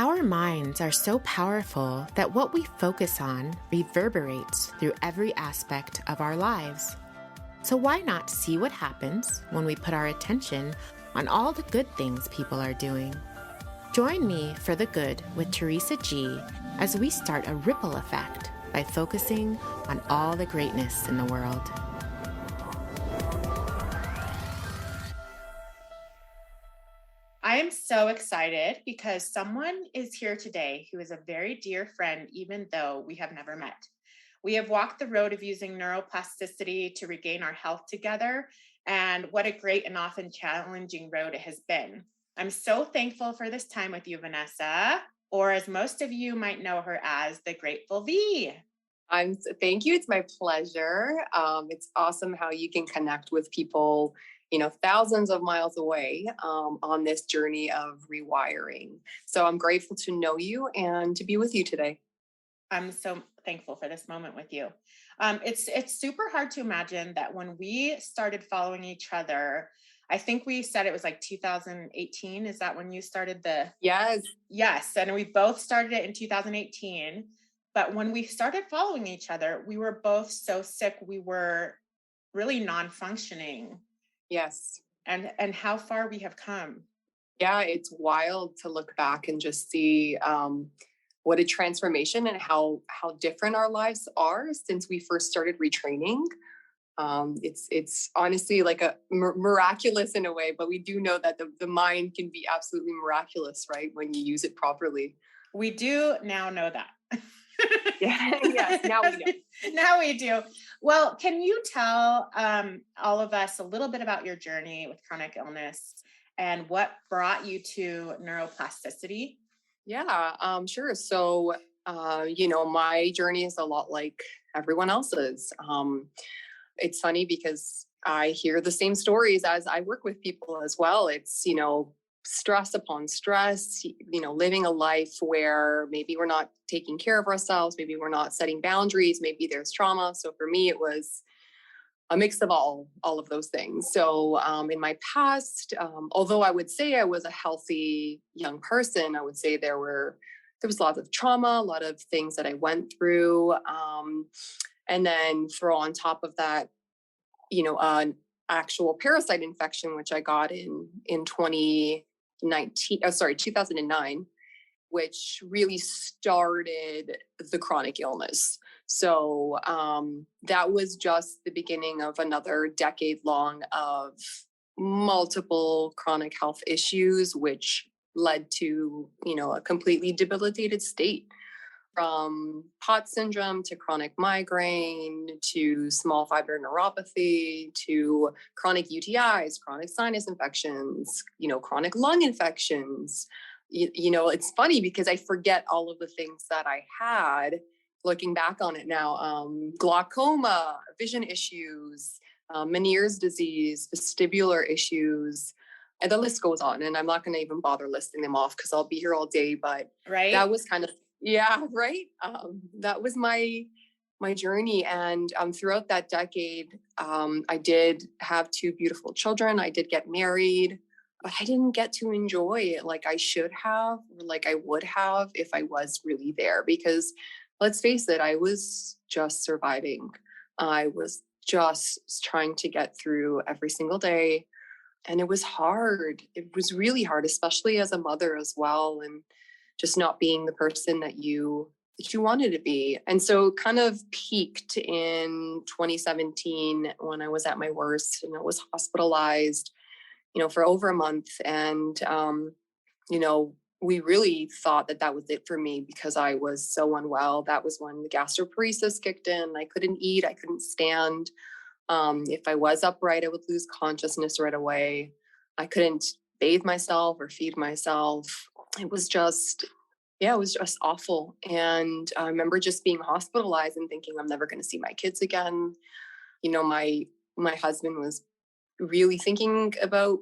Our minds are so powerful that what we focus on reverberates through every aspect of our lives. So why not see what happens when we put our attention on all the good things people are doing? Join me for the good with Teresa G as we start a ripple effect by focusing on all the greatness in the world. I am so excited because someone is here today who is a very dear friend, even though we have never met. We have walked the road of using neuroplasticity to regain our health together, and what a great and often challenging road it has been. I'm so thankful for this time with you, Vanessa, or as most of you might know her as, the Grateful V. Thank you. It's my pleasure. It's awesome how you can connect with people, thousands of miles away on this journey of rewiring. So I'm grateful to know you and to be with you today. I'm so thankful for this moment with you. It's super hard to imagine that when we started following each other, I think we said it was like 2018. Is that when you started the? Yes. Yes. And we both started it in 2018. But when we started following each other, we were both so sick. We were really non-functioning. Yes. And how far we have come. Yeah, it's wild to look back and just see what a transformation and how different our lives are since we first started retraining. It's honestly like a miraculous in a way, but we do know that the mind can be absolutely miraculous, right? When you use it properly. We do now know that. Yes, now we know. Now we do. Well, can you tell all of us a little bit about your journey with chronic illness and what brought you to neuroplasticity? Yeah, sure. So, my journey is a lot like everyone else's. It's funny because I hear the same stories as I work with people as well. It's, stress upon stress, living a life where maybe we're not taking care of ourselves, maybe we're not setting boundaries, maybe there's trauma. So for me, it was a mix of all of those things. So in my past, although I would say I was a healthy young person, I would say there was lots of trauma, a lot of things that I went through. And then throw on top of that, an actual parasite infection, which I got in 2009, which really started the chronic illness. So that was just the beginning of another decade long of multiple chronic health issues, which led to, a completely debilitated state, from POTS syndrome to chronic migraine to small fiber neuropathy to chronic UTIs, chronic sinus infections, chronic lung infections. It's funny because I forget all of the things that I had looking back on it now. Glaucoma, vision issues, Meniere's disease, vestibular issues, and the list goes on. And I'm not going to even bother listing them off because I'll be here all day. But right. That was kind of, yeah, right. That was my journey. And throughout that decade, I did have 2 beautiful children. I did get married, but I didn't get to enjoy it like I should have, or like I would have if I was really there. Because let's face it, I was just surviving. I was just trying to get through every single day. And it was hard. It was really hard, especially as a mother as well. And just not being the person that you wanted to be. And so kind of peaked in 2017 when I was at my worst and I was hospitalized, for over a month. And, we really thought that was it for me because I was so unwell. That was when the gastroparesis kicked in. I couldn't eat. I couldn't stand. If I was upright, I would lose consciousness right away. I couldn't bathe myself or feed myself. It was just awful. And I remember just being hospitalized and thinking I'm never going to see my kids again. My husband was really thinking about,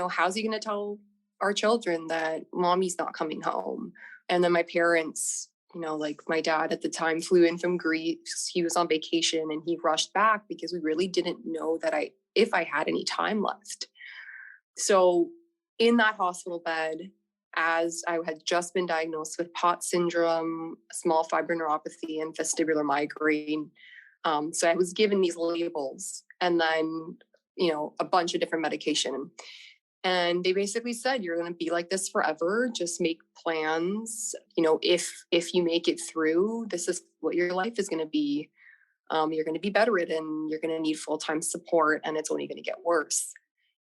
how's he going to tell our children that mommy's not coming home? And then my parents, like my dad at the time flew in from Greece. He was on vacation and he rushed back because we really didn't know if I had any time left. So in that hospital bed, as I had just been diagnosed with POTS syndrome, small fiber neuropathy, and vestibular migraine. So I was given these labels and then, a bunch of different medication. And they basically said, you're going to be like this forever. Just make plans. If you make it through, this is what your life is going to be. You're going to be bedridden. You're going to need full-time support, and it's only going to get worse.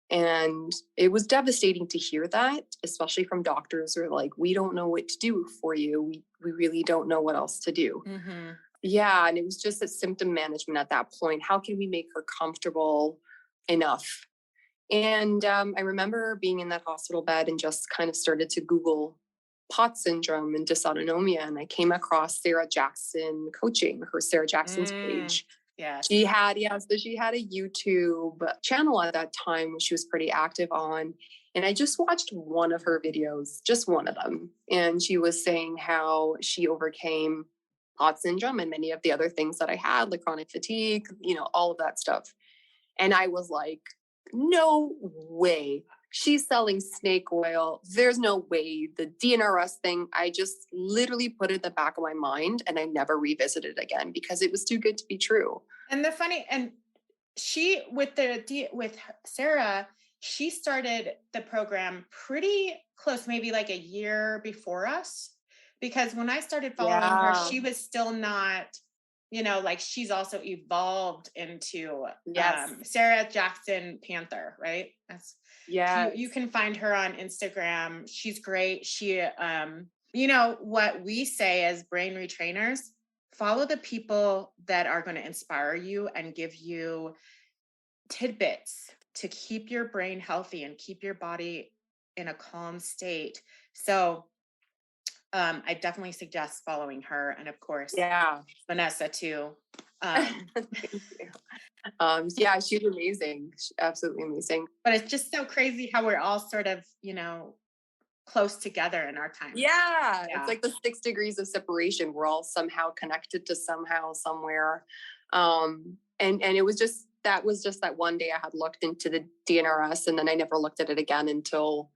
And it was devastating to hear that, especially from doctors who are like, we don't know what to do for you. We really don't know what else to do. Mm-hmm. Yeah. And it was just a symptom management at that point. How can we make her comfortable enough? And I remember being in that hospital bed and just kind of started to Google POTS syndrome and dysautonomia. And I came across Sarah Jackson coaching, her Sarah Jackson's page. Yes. She had a YouTube channel at that time, which she was pretty active on. And I just watched one of her videos, just one of them. And she was saying how she overcame POTS syndrome and many of the other things that I had, like chronic fatigue, all of that stuff. And I was like, no way. She's selling snake oil. There's no way. The DNRS thing, I just literally put it in the back of my mind and I never revisited it again because it was too good to be true. And she, with Sarah, she started the program pretty close, maybe like a year before us, because when I started following her, she was still not, like she's also evolved into Sarah Jackson Panther, right? You can find her on Instagram. She's great. She, what we say as brain retrainers, follow the people that are going to inspire you and give you tidbits to keep your brain healthy and keep your body in a calm state. So I definitely suggest following her, and of course, Vanessa too. She's amazing. She's absolutely amazing. But it's just so crazy how we're all sort of, close together in our time. Yeah. It's like the 6 degrees of separation. We're all somehow connected to somehow, somewhere. And it was just that one day I had looked into the DNRS, and then I never looked at it again until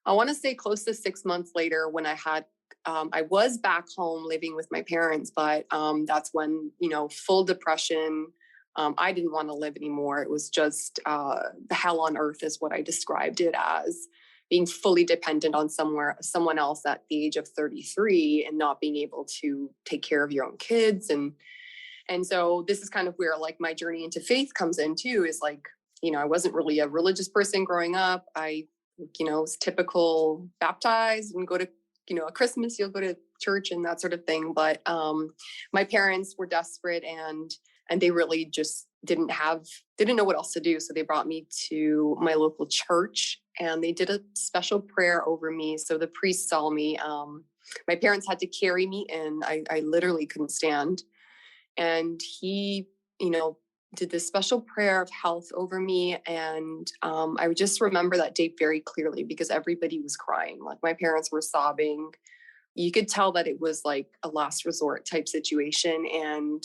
I want to say close to 6 months later when I had I was back home living with my parents, but that's when, full depression. I didn't want to live anymore. It was just the hell on earth is what I described it as, being fully dependent on someone else at the age of 33 and not being able to take care of your own kids. And so this is kind of where like my journey into faith comes in too, is like, I wasn't really a religious person growing up. I, was typical baptized and go to, at Christmas, you'll go to church and that sort of thing. But my parents were desperate and they really just didn't know what else to do. So they brought me to my local church and they did a special prayer over me. So the priest saw me. My parents had to carry me in. I literally couldn't stand. And he, did this special prayer of health over me. And I just remember that day very clearly because everybody was crying. Like my parents were sobbing. You could tell that it was like a last resort type situation. And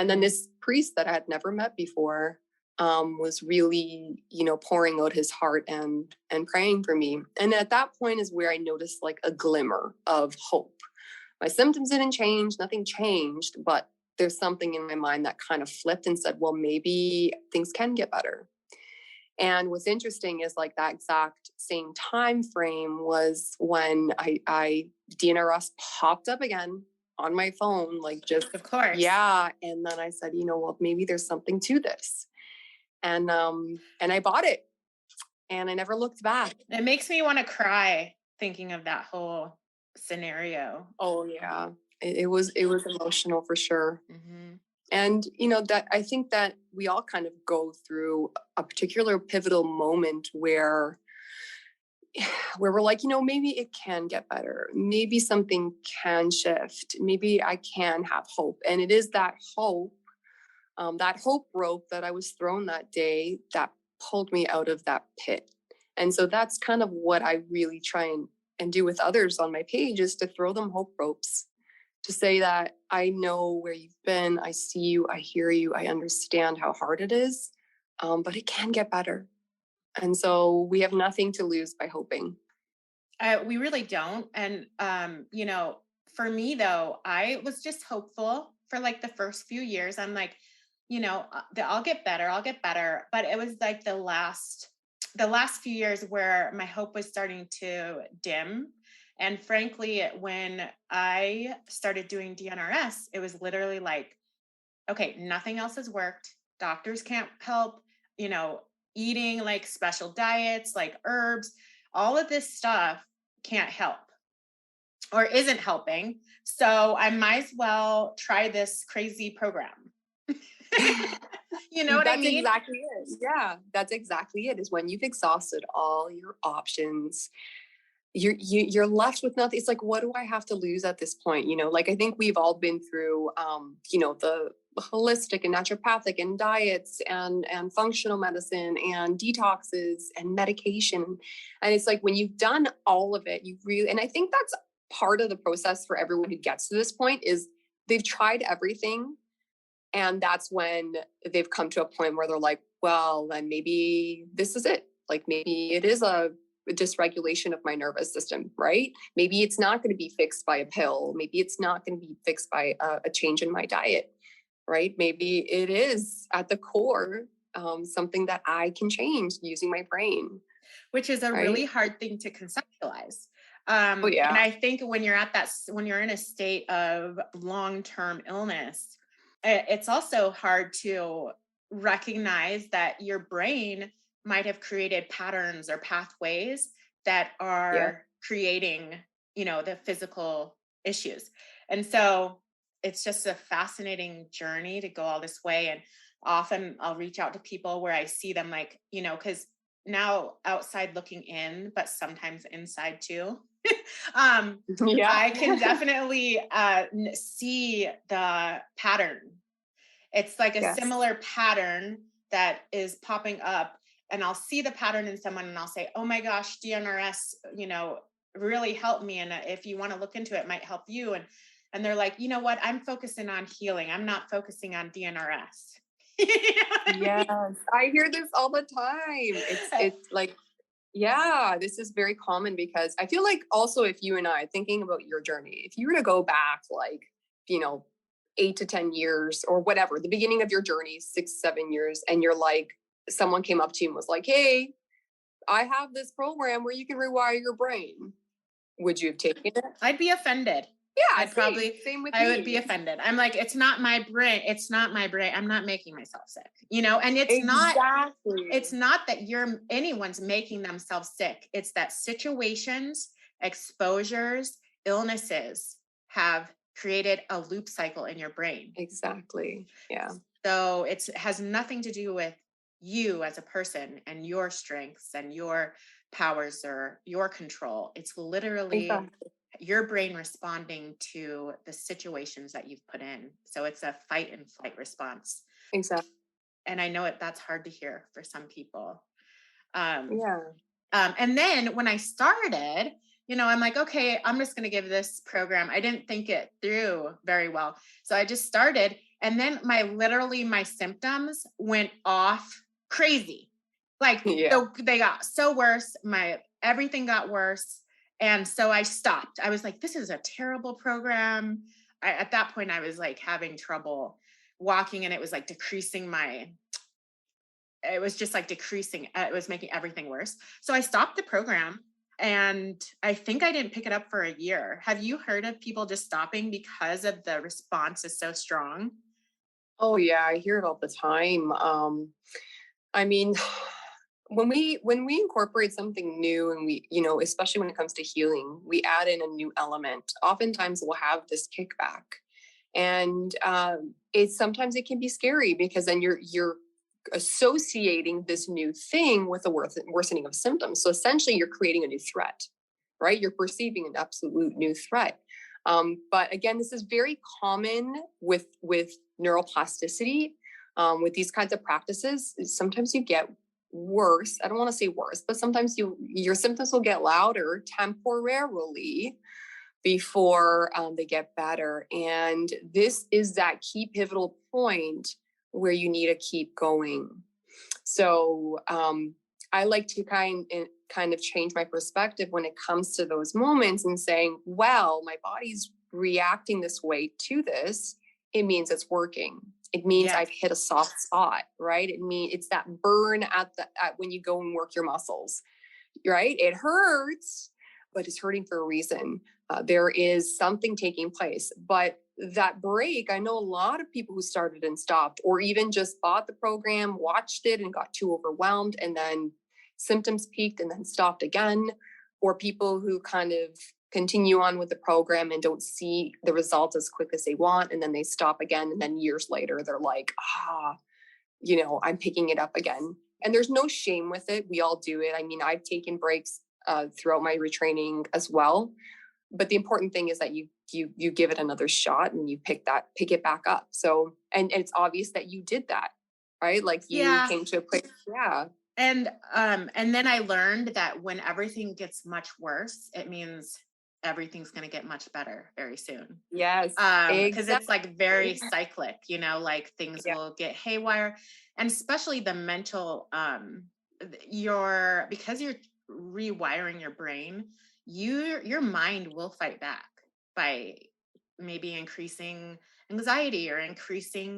then this priest that I had never met before was really, pouring out his heart and praying for me. And at that point is where I noticed like a glimmer of hope. My symptoms didn't change, nothing changed, but there's something in my mind that kind of flipped and said, well, maybe things can get better. And what's interesting is like that exact same time frame was when I DNRS popped up again on my phone, like just of course. Yeah. And then I said, well, maybe there's something to this. And I bought it and I never looked back. It makes me want to cry thinking of that whole scenario. Oh yeah. It was emotional for sure. Mm-hmm. And, that I think that we all kind of go through a particular pivotal moment where we're like, maybe it can get better. Maybe something can shift. Maybe I can have hope. And it is that hope rope that I was thrown that day that pulled me out of that pit. And so that's kind of what I really try and do with others on my page, is to throw them hope ropes. To say that I know where you've been, I see you, I hear you, I understand how hard it is, but it can get better. And so we have nothing to lose by hoping. We really don't. And, for me though, I was just hopeful for like the first few years. I'm like, I'll get better. I'll get better. But it was like the last few years where my hope was starting to dim. And frankly, when I started doing DNRS, it was literally like, okay, nothing else has worked. Doctors can't help, you know, eating like special diets, like herbs, all of this stuff can't help or isn't helping. So I might as well try this crazy program. You know what I That's mean? exactly it. Yeah, that's exactly it. Is when you've exhausted all your options, you're left with nothing. It's like, what do I have to lose at this point? Like I think we've all been through, the holistic and naturopathic and diets and functional medicine and detoxes and medication, and it's like when you've done all of it, you really. And I think that's part of the process for everyone who gets to this point is they've tried everything, and that's when they've come to a point where they're like, well, then maybe this is it. Like maybe it is a dysregulation of my nervous system, right? Maybe it's not going to be fixed by a pill. Maybe it's not going to be fixed by a change in my diet, right? Maybe it is at the core something that I can change using my brain, Which is a right? really hard thing to conceptualize. Oh, And yeah. I think when you're when you're in a state of long-term illness, it's also hard to recognize that your brain might have created patterns or pathways that Yeah. are creating, the physical issues. And so it's just a fascinating journey to go all this way. And often I'll reach out to people where I see them like, because now outside looking in, but sometimes inside too. um, Yeah. I can definitely see the pattern. It's like a Yes. similar pattern that is popping up, and I'll see the pattern in someone and I'll say, oh my gosh, DNRS, really helped me. And if you want to look into it, it might help you. And they're like, you know what? I'm focusing on healing. I'm not focusing on DNRS. You know what I Yes, mean? I hear this all the time. It's like, yeah, this is very common because I feel like also if you and I thinking about your journey, if you were to go back like, you know, 8 to 10 years or whatever, the beginning of your journey, 6, 7 years, and you're like, someone came up to you and was like, hey, I have this program where you can rewire your brain. Would you have taken it? I'd be offended. Yeah, I'd probably, same with I would be me. offended. I'm like, it's not my brain. It's not my brain. I'm not making myself sick, and Exactly. it's not that anyone's making themselves sick. It's that situations, exposures, illnesses have created a loop cycle in your brain. Exactly. Yeah. So it has nothing to do with you as a person and your strengths and your powers or your control. It's literally Exactly. your brain responding to the situations that you've put in. So it's a fight and flight response. Exactly. And I know that's hard to hear for some people. Um, Yeah. and then when I started, I'm like, okay, I'm just going to give this program. I didn't think it through very well. So I just started. And then my symptoms went off crazy. Like Yeah. they got so worse. Everything got worse. And so I stopped. I was like, this is a terrible program. At that point, I was like having trouble walking, and it was like it was just like decreasing. It was making everything worse. So I stopped the program, and I think I didn't pick it up for a year. Have you heard of people just stopping because of the response is so strong? Oh yeah, I hear it all the time. I mean, when we incorporate something new and we, especially when it comes to healing, we add in a new element. Oftentimes we'll have this kickback. And it's sometimes it can be scary because then you're associating this new thing with a worsening of symptoms. So essentially you're creating a new threat, right? You're perceiving an absolute new threat. But again, this is very common with neuroplasticity. With these kinds of practices, sometimes you get worse. I don't want to say worse, but sometimes your symptoms will get louder temporarily before they get better. And this is that key pivotal point where you need to keep going. So I like to kind of change my perspective when it comes to those moments and saying, well, my body's reacting this way to this. It means it's working. It means Yes. I've hit a soft spot, right? It means it's that burn at when you go and work your muscles, right? It hurts, but it's hurting for a reason. There is something taking place. But that break, I know a lot of people who started and stopped, or even just bought the program, watched it, and got too overwhelmed, and then symptoms peaked and then stopped again, or people who kind of continue on with the program and don't see the results as quick as they want, and then they stop again. And then years later, they're like, I'm picking it up again. And there's no shame with it. We all do it. I mean, I've taken breaks throughout my retraining as well. But the important thing is that you give it another shot and you pick it back up. So, and it's obvious that you did that, right? Like you Yeah. came to a place. Yeah. And then I learned that when everything gets much worse, it means everything's going to get much better very soon. Yes. Because it's like very Exactly. cyclic, like things Yeah. will get haywire, and especially the mental, because you're rewiring your brain, your mind will fight back by maybe increasing anxiety or increasing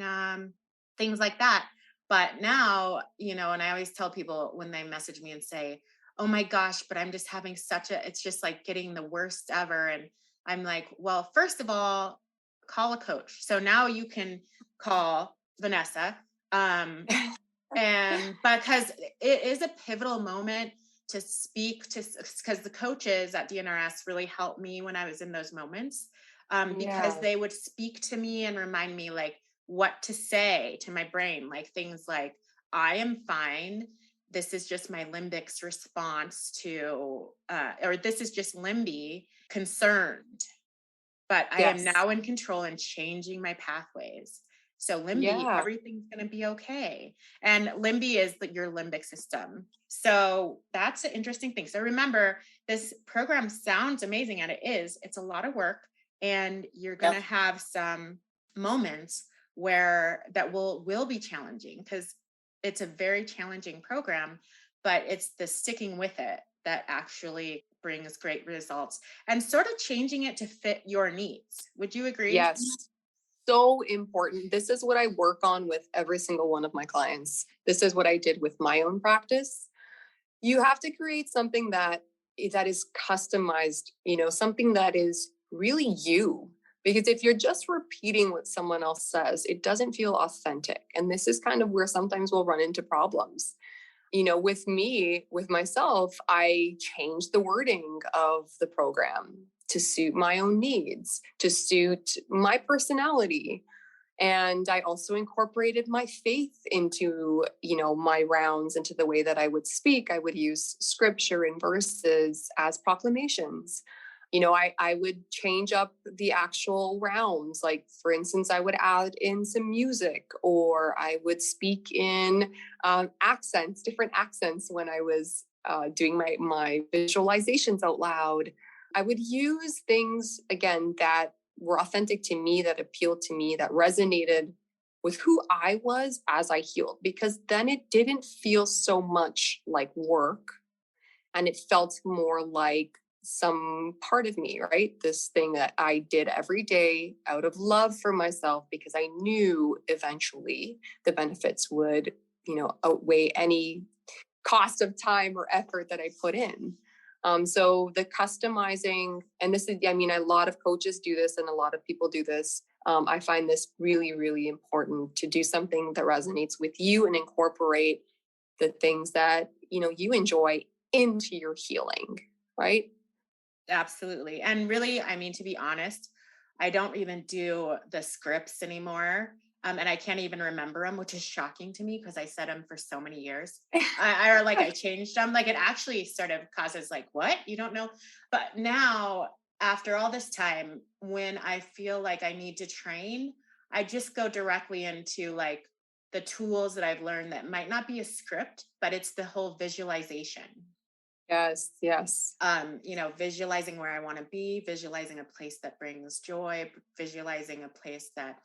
things like that. But now, and I always tell people when they message me and say, oh my gosh, but I'm just having it's just like getting the worst ever. And I'm like, well, first of all, call a coach. So now you can call Vanessa. And because it is a pivotal moment to speak to, because the coaches at DNRS really helped me when I was in those moments, because Yeah. they would speak to me and remind me like what to say to my brain, like things like, I am fine. This is just my limbic's response to, or this is just limby concerned, but I am Yes. now in control and changing my pathways. So limby, Yeah. everything's going to be okay. And limby is your limbic system. So that's an interesting thing. So remember, this program sounds amazing, and it is. It's a lot of work, and you're going Yep. to have some moments where that will be challenging, because it's a very challenging program, but it's the sticking with it that actually brings great results, and sort of changing it to fit your needs. Would you agree? Yes. So important. This is what I work on with every single one of my clients. This is what I did with my own practice. You have to create something that is customized, something that is really you. Because if you're just repeating what someone else says, it doesn't feel authentic. And this is kind of where sometimes we'll run into problems. With me, with myself, I changed the wording of the program to suit my own needs, to suit my personality. And I also incorporated my faith into, my rounds, into the way that I would speak. I would use scripture and verses as proclamations. I would change up the actual rounds. Like, for instance, I would add in some music, or I would speak in accents, different accents when I was doing my visualizations out loud. I would use things, again, that were authentic to me, that appealed to me, that resonated with who I was as I healed, because then it didn't feel so much like work, and it felt more like some part of me, right? This thing that I did every day out of love for myself, because I knew eventually the benefits would, outweigh any cost of time or effort that I put in. So the customizing, and this is, I mean, a lot of coaches do this and a lot of people do this. I find this really, really important to do something that resonates with you and incorporate the things that, you enjoy into your healing, right? Absolutely. And really, I mean, to be honest, I don't even do the scripts anymore. And I can't even remember them, which is shocking to me because I said them for so many years. I changed them. Like, it actually sort of causes like, what? You don't know? But now, after all this time, when I feel like I need to train, I just go directly into like the tools that I've learned that might not be a script, but it's the whole visualization. Yes, yes. Visualizing where I want to be, visualizing a place that brings joy, visualizing a place that,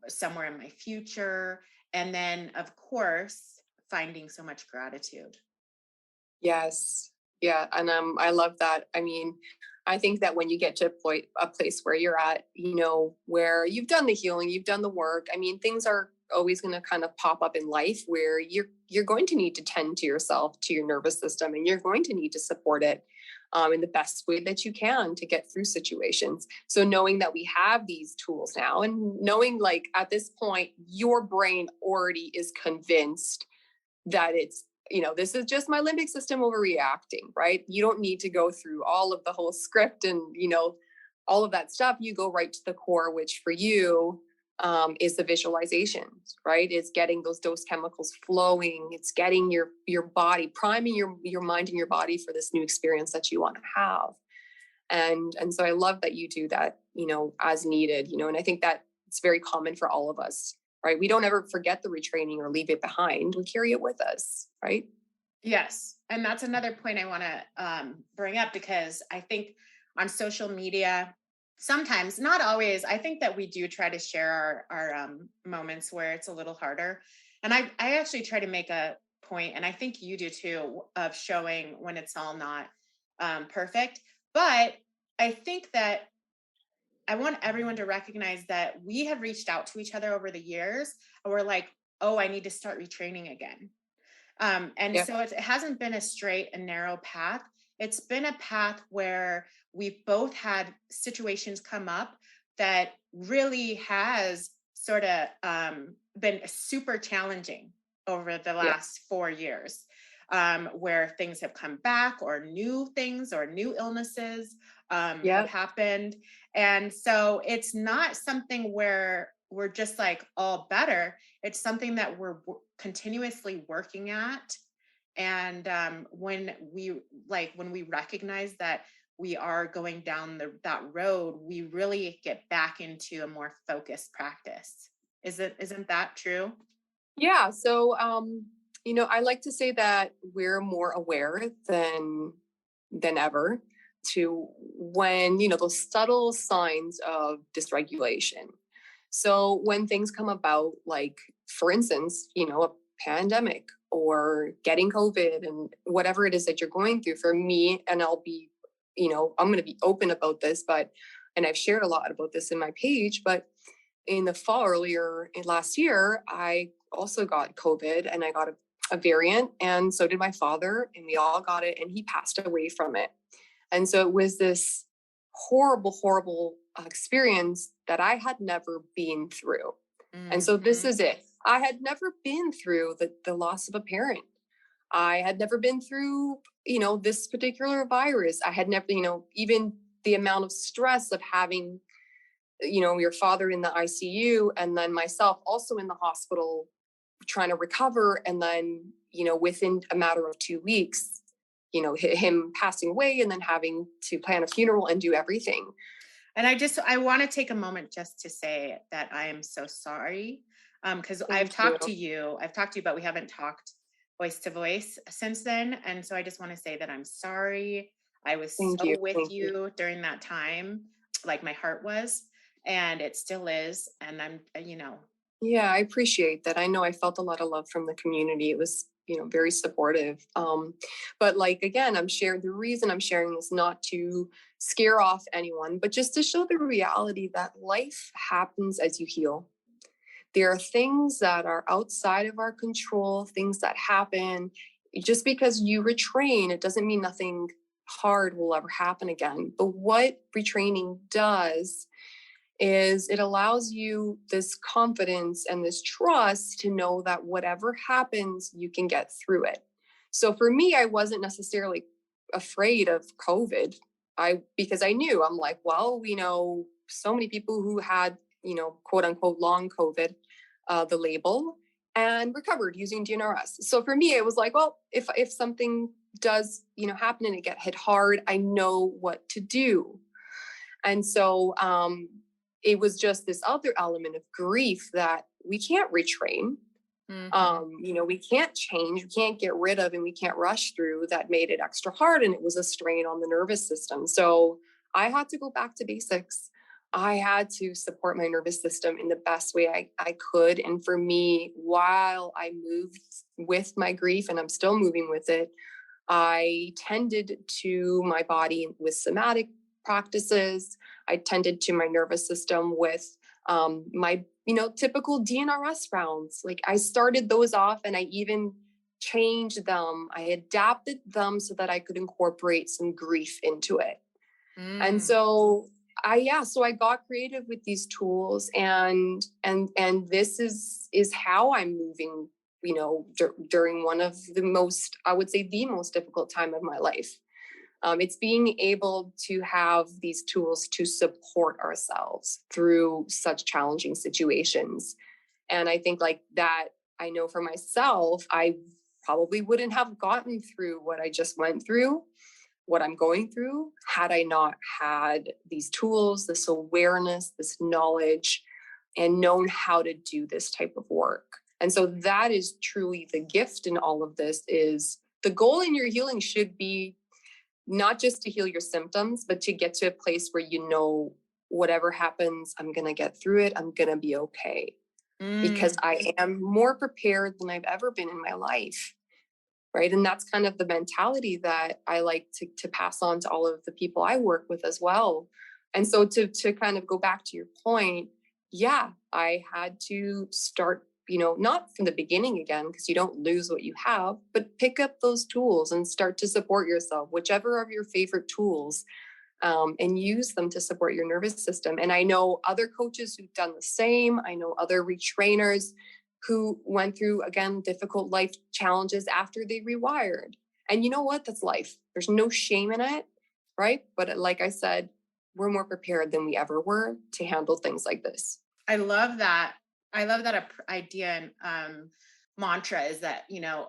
somewhere in my future. And then, of course, finding so much gratitude. Yes. Yeah. And I love that. I mean, I think that when you get to a place where you're at, where you've done the healing, you've done the work. I mean, things are always going to kind of pop up in life where you're going to need to tend to yourself, to your nervous system, and you're going to need to support it in the best way that you can to get through situations. So knowing that we have these tools now, and knowing like at this point, your brain already is convinced that this is just my limbic system overreacting, right? You don't need to go through all of the whole script and, all of that stuff. You go right to the core, which for you is the visualizations, right? It's getting those chemicals flowing. It's getting your body, priming your mind and your body for this new experience that you want to have. And so I love that you do that, as needed, and I think that it's very common for all of us, right? We don't ever forget the retraining or leave it behind. We carry it with us, right? Yes. And that's another point I want to bring up, because I think on social media, sometimes, not always, I think that we do try to share our moments where it's a little harder. And I actually try to make a point, and I think you do too, of showing when it's all not perfect. But I think that I want everyone to recognize that we have reached out to each other over the years, and we're like, oh, I need to start retraining again. And Yeah. so it hasn't been a straight and narrow path. It's been a path where we've both had situations come up that really has sort of been super challenging over the Yeah. last 4 years, where things have come back, or new things or new illnesses have Yeah. happened. And so it's not something where we're just like all better. It's something that we're continuously working at. And when we recognize that we are going down that road, we really get back into a more focused practice. Isn't that true? Yeah. So, I like to say that we're more aware than ever to when, those subtle signs of dysregulation. So when things come about, like for instance, a pandemic or getting COVID and whatever it is that you're going through, for me, and I'm going to be open about this, and I've shared a lot about this in my page, but in the fall earlier in last year, I also got COVID and I got a variant, and so did my father, and we all got it, and he passed away from it. And so it was this horrible, horrible experience that I had never been through. And so this Mhm. is it. I had never been through the loss of a parent. I had never been through, this particular virus. I had never, even the amount of stress of having, your father in the ICU and then myself also in the hospital trying to recover. And then, within a matter of 2 weeks, him passing away and then having to plan a funeral and do everything. And I want to take a moment just to say that I am so sorry. Because Thank you. I've talked to you, but we haven't talked voice to voice since then. And so I just want to say that I'm sorry. I was Thank so you. with Thank you. you during that time, like my heart was, and it still is. And Yeah, I appreciate that. I know I felt a lot of love from the community. It was, very supportive. But like again, the reason I'm sharing this not to scare off anyone, but just to show the reality that life happens as you heal. There are things that are outside of our control, things that happen. Just because you retrain, it doesn't mean nothing hard will ever happen again. But what retraining does is it allows you this confidence and this trust to know that whatever happens, you can get through it. So for me, I wasn't necessarily afraid of COVID. Because I knew, I'm like, well, we know so many people who had, quote unquote long COVID, the label, and recovered using DNRS. So for me, it was like, well, if something does, happen and it get hit hard, I know what to do. And so it was just this other element of grief that we can't retrain. Mhm. We can't change, we can't get rid of, and we can't rush through, that made it extra hard. And it was a strain on the nervous system. So I had to go back to basics. I had to support my nervous system in the best way I could. And for me, while I moved with my grief and I'm still moving with it, I tended to my body with somatic practices. I tended to my nervous system with my, typical DNRS rounds. Like I started those off and I even changed them. I adapted them so that I could incorporate some grief into it. And so I got creative with these tools, and this is how I'm moving, during one of the most, I would say, the most difficult time of my life. It's being able to have these tools to support ourselves through such challenging situations. And I think like that, I know for myself, I probably wouldn't have gotten through what I just went through, what I'm going through, had I not had these tools, this awareness, this knowledge, and known how to do this type of work. And so that is truly the gift in all of this. Is the goal in your healing should be not just to heal your symptoms, but to get to a place where whatever happens, I'm going to get through it. I'm going to be okay. Because I am more prepared than I've ever been in my life. Right. And that's kind of the mentality that I like to pass on to all of the people I work with as well. And so to kind of go back to your point, I had to start, not from the beginning again, because you don't lose what you have, but pick up those tools and start to support yourself, whichever of your favorite tools, and use them to support your nervous system. And I know other coaches who've done the same. I know other retrainers who went through, again, difficult life challenges after they rewired. And you know what? That's life. There's no shame in it, right? But like I said, we're more prepared than we ever were to handle things like this. I love that. I love that idea and mantra is that,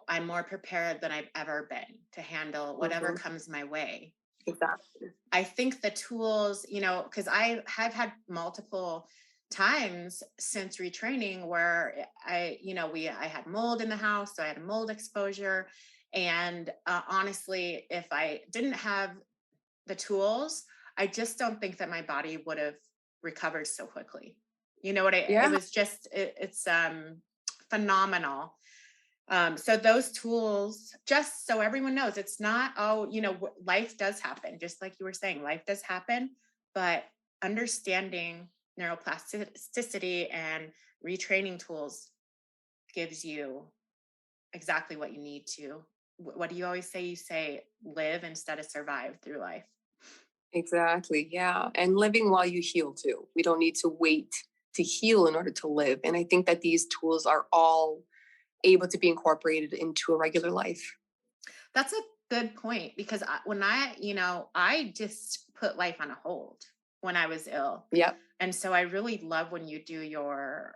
I'm more prepared than I've ever been to handle whatever comes my way. Exactly. I think the tools, because I have had multiple times since retraining where I had mold in the house, so I had a mold exposure. And honestly, if I didn't have the tools, I just don't think that my body would have recovered so quickly. It was just, it's phenomenal. So those tools, just so everyone knows, it's not, life does happen. Just like you were saying, life does happen, but understanding neuroplasticity and retraining tools gives you exactly what you need to. What do you always say? You say live instead of survive through life. Exactly. Yeah. And living while you heal too. We don't need to wait to heal in order to live. And I think that these tools are all able to be incorporated into a regular life. That's a good point, because I just put life on a hold when I was ill. Yep. And so I really love when you do your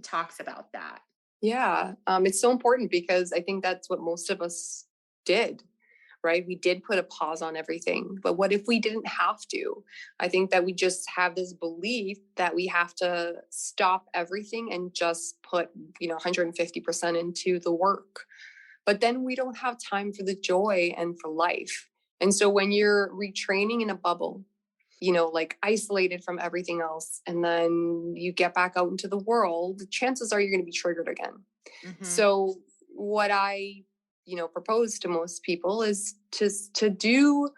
talks about that. Yeah. It's so important because I think that's what most of us did, right? We did put a pause on everything, but what if we didn't have to? I think that we just have this belief that we have to stop everything and just put, 150% into the work. But then we don't have time for the joy and for life. And so when you're retraining in a bubble, like isolated from everything else, and then you get back out into the world, chances are you're going to be triggered again. So what I, propose to most people is to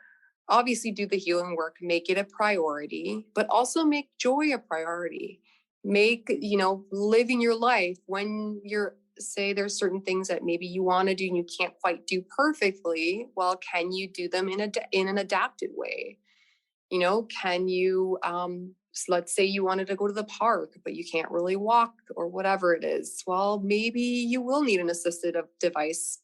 obviously do the healing work, make it a priority, but also make joy a priority. Make, living your life when you're, say there's certain things that maybe you want to do and you can't quite do perfectly. Well, can you do them in an adapted way? Can you, let's say you wanted to go to the park, but you can't really walk or whatever it is. Well, maybe you will need an assistive device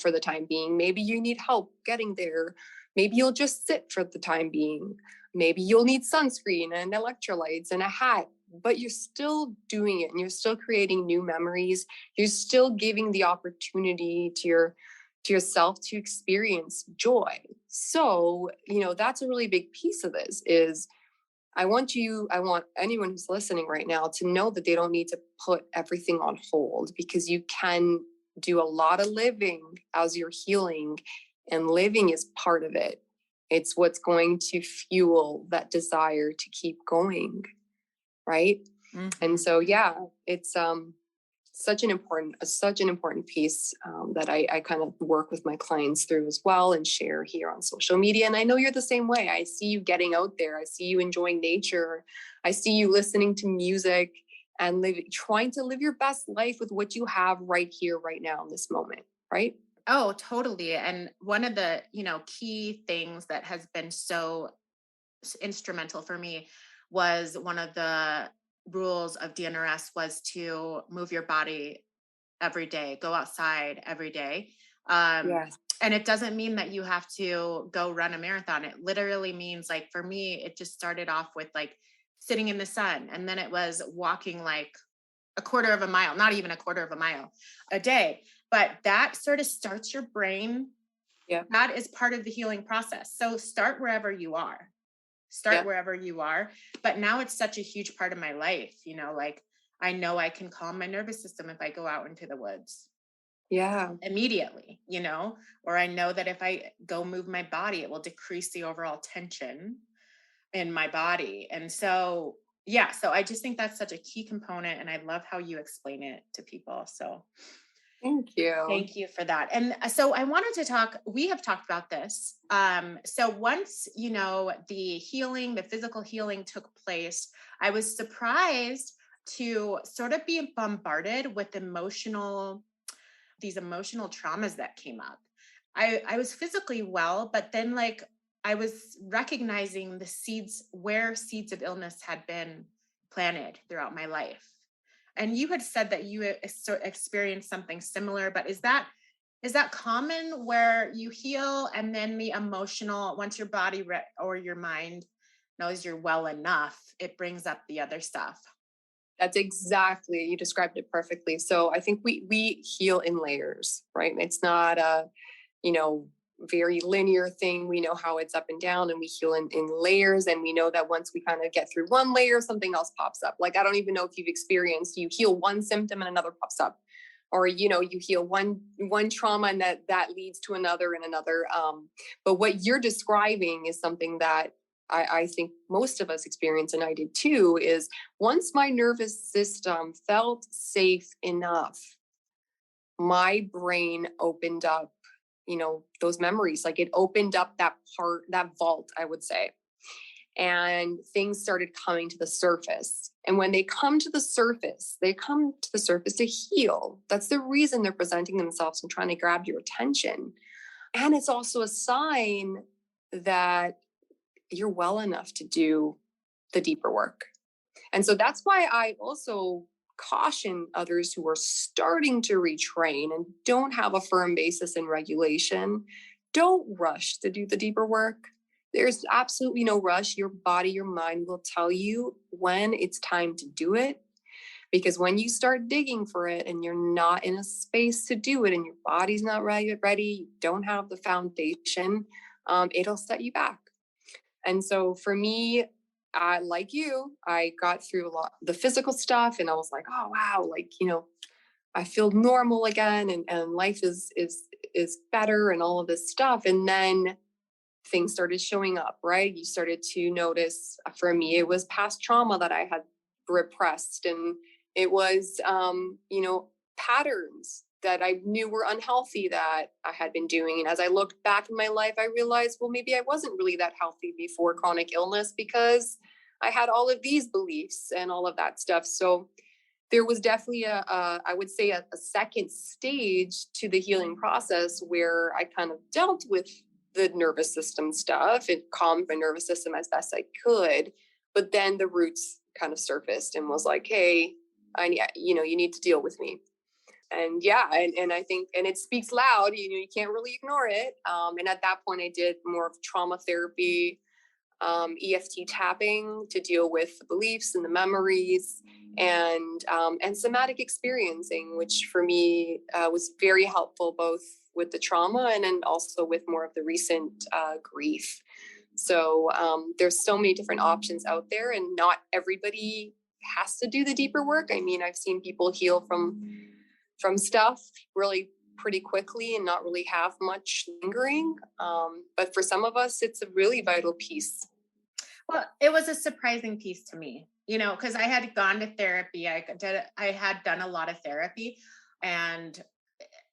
for the time being. Maybe you need help getting there. Maybe you'll just sit for the time being. Maybe you'll need sunscreen and electrolytes and a hat, but you're still doing it and you're still creating new memories. You're still giving the opportunity to yourself to experience joy. So, that's a really big piece of this is I want anyone who's listening right now to know that they don't need to put everything on hold, because you can do a lot of living as you're healing, and living is part of it. It's what's going to fuel that desire to keep going. Right. And so, it's such an important piece that I kind of work with my clients through as well and share here on social media. And I know you're the same way. I see you getting out there. I see you enjoying nature. I see you listening to music and trying to live your best life with what you have right here, right now in this moment, right? Oh, totally. And one of the, key things that has been so instrumental for me was one of the rules of DNRS was to move your body every day, go outside every day. Yes. And it doesn't mean that you have to go run a marathon. It literally means, like, for me, it just started off with like sitting in the sun. And then it was walking like a quarter of a mile, not even a quarter of a mile a day. But that sort of starts your brain. Yeah. That is part of the healing process. So start wherever you are. But now it's such a huge part of my life, like I know I can calm my nervous system if I go out into the woods. Yeah. Immediately, or I know that if I go move my body, it will decrease the overall tension in my body. And so, yeah, so I just think that's such a key component. And I love how you explain it to people. So thank you. Thank you for that. And so I wanted to we have talked about this. So once, the physical healing took place, I was surprised to sort of be bombarded with these emotional traumas that came up. I was physically well, but then like I was recognizing the seeds of illness had been planted throughout my life. And you had said that you experienced something similar, but is that common where you heal and then the emotional, once your body or your mind knows you're well enough, it brings up the other stuff? That's exactly, you described it perfectly. So I think we heal in layers, right? It's not a, very linear thing. We know how it's up and down, and we heal in layers. And we know that once we kind of get through one layer, something else pops up. Like, I don't even know if you've experienced, you heal one symptom and another pops up, or, you heal one trauma and that leads to another and another. But what you're describing is something that I think most of us experience, and I did too, is once my nervous system felt safe enough, my brain opened up, those memories. Like, it opened up that vault, I would say. And things started coming to the surface. And when they come to the surface, to heal. That's the reason they're presenting themselves and trying to grab your attention. And it's also a sign that you're well enough to do the deeper work. And so that's why I also caution others who are starting to retrain and don't have a firm basis in regulation. Don't rush to do the deeper work. There's absolutely no rush. Your body, your mind will tell you when it's time to do it. Because when you start digging for it and you're not in a space to do it and your body's not ready, you don't have the foundation, it'll set you back. And so for me, like you, I got through a lot the physical stuff, and I was like, oh wow, like, I feel normal again, and life is better, and all of this stuff. And then things started showing up, right? You started to notice, for me, it was past trauma that I had repressed, and it was patterns that I knew were unhealthy that I had been doing. And as I looked back in my life, I realized, well, maybe I wasn't really that healthy before chronic illness, because I had all of these beliefs and all of that stuff. So there was definitely I would say a second stage to the healing process, where I kind of dealt with the nervous system stuff. It calmed my nervous system as best I could. But then the roots kind of surfaced and was like, hey, you need to deal with me. And yeah, and I think, and it speaks loud, you can't really ignore it. And at that point I did more of trauma therapy, EFT tapping to deal with the beliefs and the memories, and somatic experiencing, which for me was very helpful, both with the trauma and then also with more of the recent grief. So there's so many different options out there, and not everybody has to do the deeper work. I mean, I've seen people heal from stuff really pretty quickly and not really have much lingering. But for some of us, it's a really vital piece. Well, it was a surprising piece to me, because I had gone to therapy. I had done a lot of therapy, and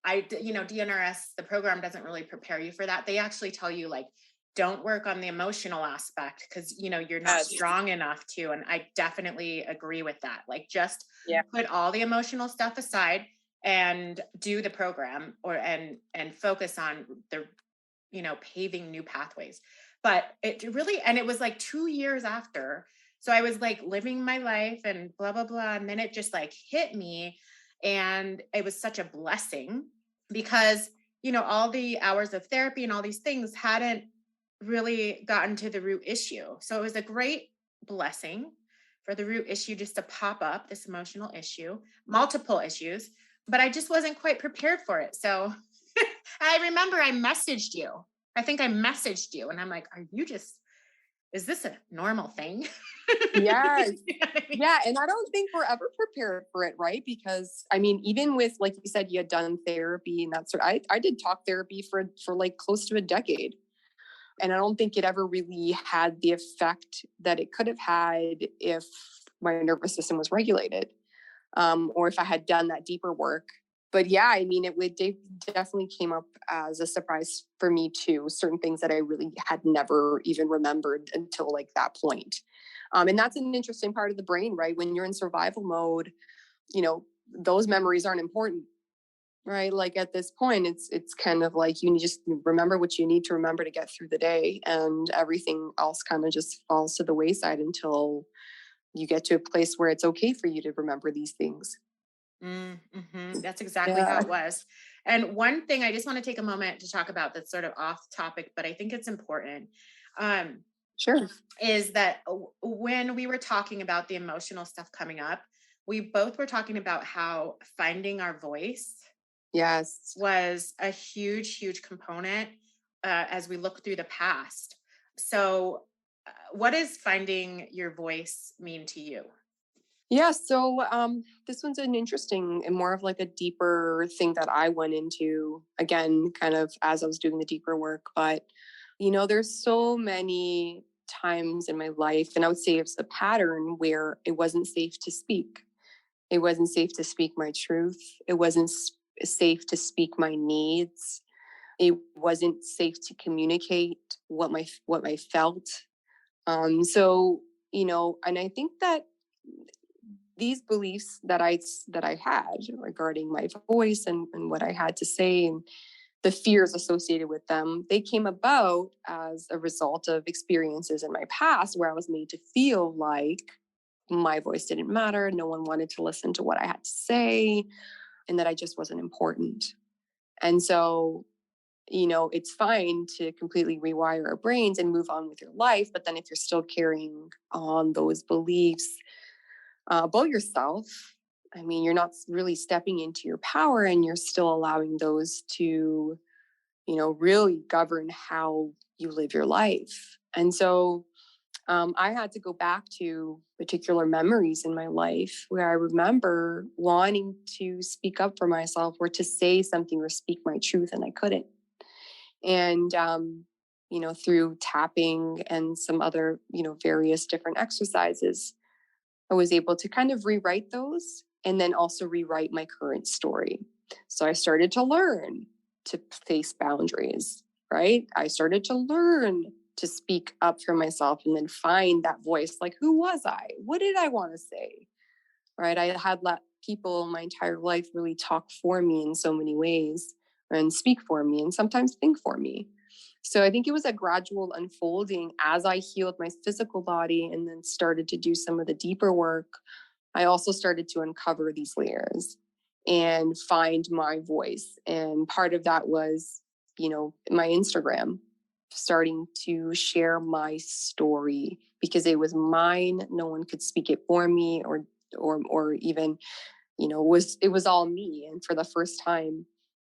DNRS, the program doesn't really prepare you for that. They actually tell you like, don't work on the emotional aspect because you're not Yes. strong enough to. And I definitely agree with that. Like, just Yeah. put all the emotional stuff aside and do the program, and focus on the paving new pathways. But it was like 2 years after. So I was like living my life and blah, blah, blah. And then it just like hit me. And it was such a blessing because, all the hours of therapy and all these things hadn't really gotten to the root issue. So it was a great blessing for the root issue just to pop up, this emotional issue, multiple issues, but I just wasn't quite prepared for it. So I remember I messaged you. I think I messaged you and I'm like, is this a normal thing? Yes. You know what I mean? Yeah. And I don't think we're ever prepared for it, right? Because I mean, even with, like you said, you had done therapy and that sort. I did talk therapy for like close to a decade. And I don't think it ever really had the effect that it could have had if my nervous system was regulated, or if I had done that deeper work. But yeah, I mean, definitely came up as a surprise for me too. Certain things that I really had never even remembered until like that point. And that's an interesting part of the brain, right? When you're in survival mode, those memories aren't important, right? Like at this point, it's kind of like you just remember what you need to remember to get through the day, and everything else kind of just falls to the wayside until you get to a place where it's okay for you to remember these things. That's exactly how Yeah, it was. And one thing I just want to take a moment to talk about that's sort of off topic, but I think it's important. Um, sure. is that when we were talking about the emotional stuff coming up, we both were talking about how finding our voice Yes. was a huge, huge component as we look through the past. So, what does finding your voice mean to you? Yeah. So this one's an interesting and more of like a deeper thing that I went into again, kind of as I was doing the deeper work. But, there's so many times in my life, and I would say it's a pattern where it wasn't safe to speak. It wasn't safe to speak my truth. It wasn't safe to speak my needs. It wasn't safe to communicate what I felt. So, and I think that these beliefs that I had regarding my voice and what I had to say and the fears associated with them, they came about as a result of experiences in my past where I was made to feel like my voice didn't matter, no one wanted to listen to what I had to say, and that I just wasn't important. And so, it's fine to completely rewire our brains and move on with your life, but then if you're still carrying on those beliefs about yourself, I mean, you're not really stepping into your power, and you're still allowing those to, really govern how you live your life. And so I had to go back to particular memories in my life where I remember wanting to speak up for myself or to say something or speak my truth, and I couldn't. And, through tapping and some other, various different exercises, I was able to kind of rewrite those and then also rewrite my current story. So I started to learn to face boundaries, right? I started to learn to speak up for myself and then find that voice. Like, who was I? What did I want to say? Right? I had let people my entire life really talk for me in so many ways and speak for me and sometimes think for me. So I think it was a gradual unfolding as I healed my physical body and then started to do some of the deeper work. I also started to uncover these layers and find my voice. And part of that was, my Instagram, starting to share my story because it was mine. No one could speak it for me or even, it was all me. And for the first time,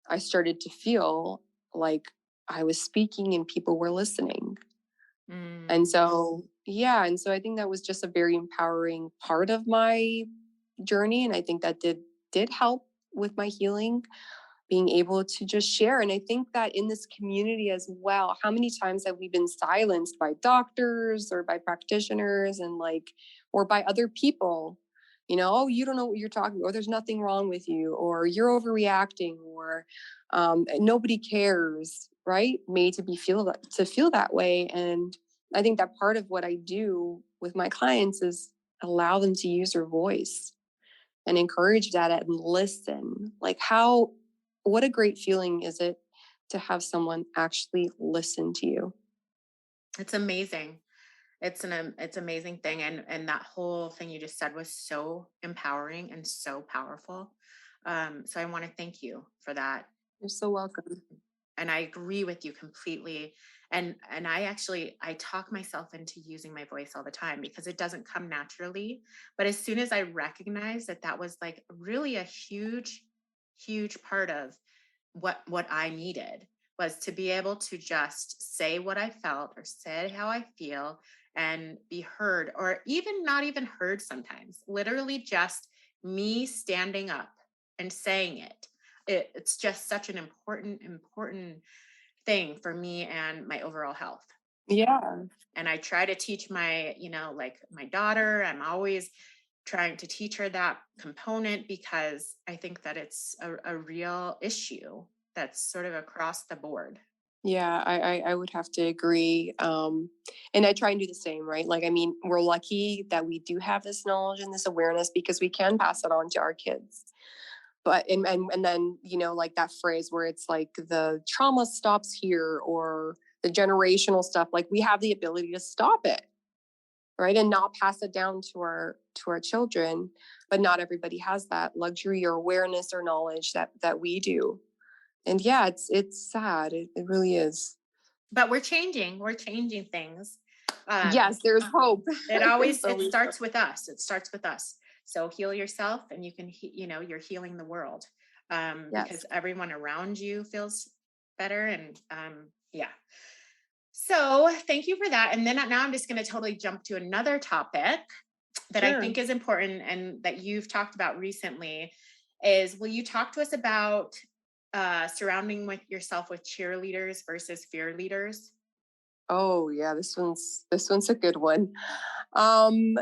I started to feel like I was speaking and people were listening. And Mm. so, yeah. And so I think that was just a very empowering part of my journey. And I think that did help with my healing. being able to just share. And I think that in this community as well, how many times have we been silenced by doctors or by practitioners and like, or by other people? Oh, you don't know what you're talking about, or there's nothing wrong with you, or you're overreacting, or nobody cares, right? Made to feel that way. And I think that part of what I do with my clients is allow them to use their voice and encourage that and listen. Like what a great feeling is it to have someone actually listen to you. It's amazing. It's amazing thing. And that whole thing you just said was so empowering and so powerful. So I want to thank you for that. You're so welcome. And I agree with you completely. And I talk myself into using my voice all the time because it doesn't come naturally. But as soon as I recognize that that was like really a huge part of what I needed, was to be able to just say what I felt or say how I feel and be heard, or even not even heard sometimes, literally just me standing up and saying it's just such an important thing for me and my overall health. Yeah. And I try to teach like my daughter, I'm always trying to teach her that component because I think that it's a real issue that's sort of across the board. Yeah, I would have to agree. And I try and do the same, right? Like, I mean, we're lucky that we do have this knowledge and this awareness because we can pass it on to our kids. But and then, like that phrase where it's like the trauma stops here, or the generational stuff, like we have the ability to stop it, right? And not pass it down to our children. But not everybody has that luxury or awareness or knowledge that we do. And yeah, it's sad. It really is. But we're changing things. Yes, there's hope. It starts with us. It starts with us. So heal yourself and you can, you're healing the world, Yes. because everyone around you feels better. And yeah. So thank you for that. And then now I'm just going to totally jump to another topic that I Sure. think is important and that you've talked about recently is, will you talk to us about surrounding yourself with cheerleaders versus fear leaders? Oh yeah, this one's a good one. Um,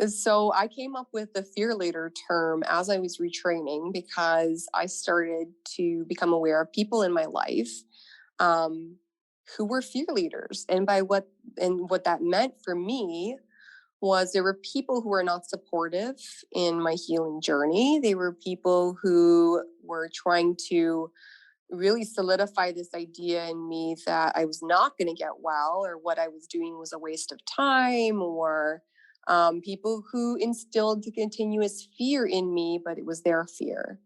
so I came up with the fear leader term as I was retraining because I started to become aware of people in my life um, who were fear leaders, and what that meant for me was there were people who were not supportive in my healing journey. They were people who were trying to really solidify this idea in me that I was not going to get well, or what I was doing was a waste of time, or people who instilled the continuous fear in me, but it was their fear.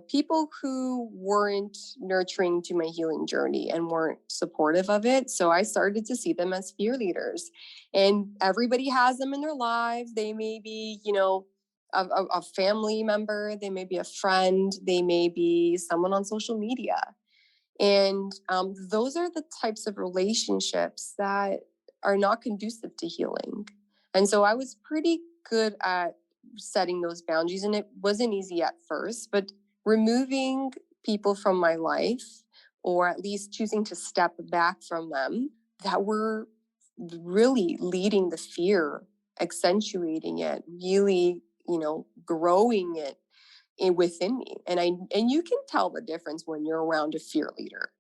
People who weren't nurturing to my healing journey and weren't supportive of it. So I started to see them as fear leaders. And everybody has them in their lives. They may be, a family member, they may be a friend, they may be someone on social media. And those are the types of relationships that are not conducive to healing. And so I was pretty good at setting those boundaries, and it wasn't easy at first, but removing people from my life, or at least choosing to step back from them that were really leading the fear, accentuating it, really, growing it within me. And you can tell the difference when you're around a fear leader.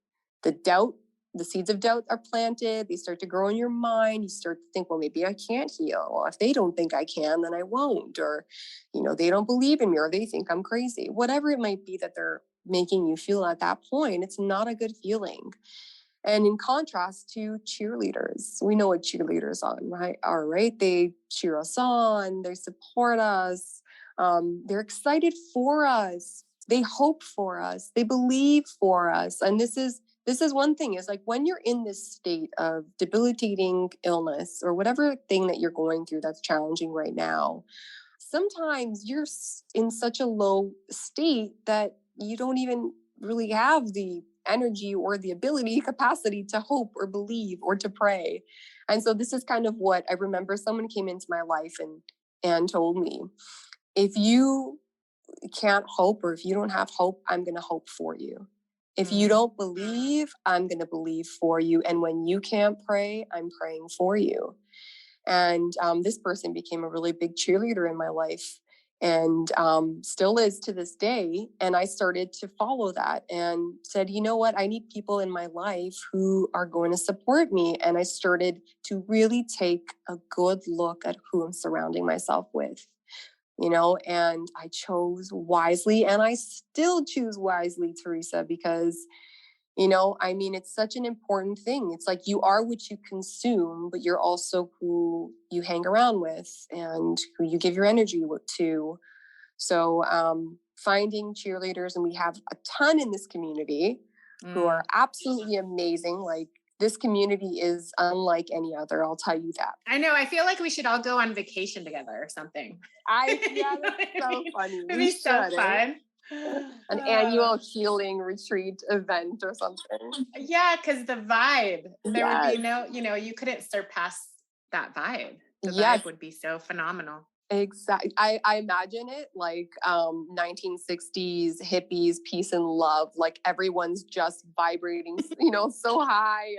The seeds of doubt are planted, they start to grow in your mind. You start to think, well, maybe I can't heal. Well, if they don't think I can, then I won't. Or, they don't believe in me, or they think I'm crazy. Whatever it might be that they're making you feel at that point, it's not a good feeling. And in contrast to cheerleaders, we know what cheerleaders are, right? They cheer us on, they support us, they're excited for us, they hope for us, they believe for us. And this is one thing, is like when you're in this state of debilitating illness or whatever thing that you're going through that's challenging right now, sometimes you're in such a low state that you don't even really have the energy or the ability, capacity to hope or believe or to pray. And so this is kind of what I remember. Someone came into my life and told me, if you can't hope, or if you don't have hope, I'm going to hope for you. If you Mm. don't believe, I'm going to believe for you. And when you can't pray, I'm praying for you. And this person became a really big cheerleader in my life, and still is to this day. And I started to follow that and said, you know what? I need people in my life who are going to support me. And I started to really take a good look at who I'm surrounding myself with, and I chose wisely, and I still choose wisely, Teresa, because it's such an important thing. It's like you are what you consume, but you're also who you hang around with and who you give your energy to. So finding cheerleaders, and we have a ton in this community who are absolutely amazing. Like, this community is unlike any other, I'll tell you that. I know. I feel like we should all go on vacation together or something. Yeah, that's so funny. It'd be so fun. An annual healing retreat event or something. Yeah, because the vibe, there would be Yes. you couldn't surpass that vibe. The Yes. vibe would be so phenomenal. Exactly. I imagine it like 1960s hippies, peace and love. Like, everyone's just vibrating, so high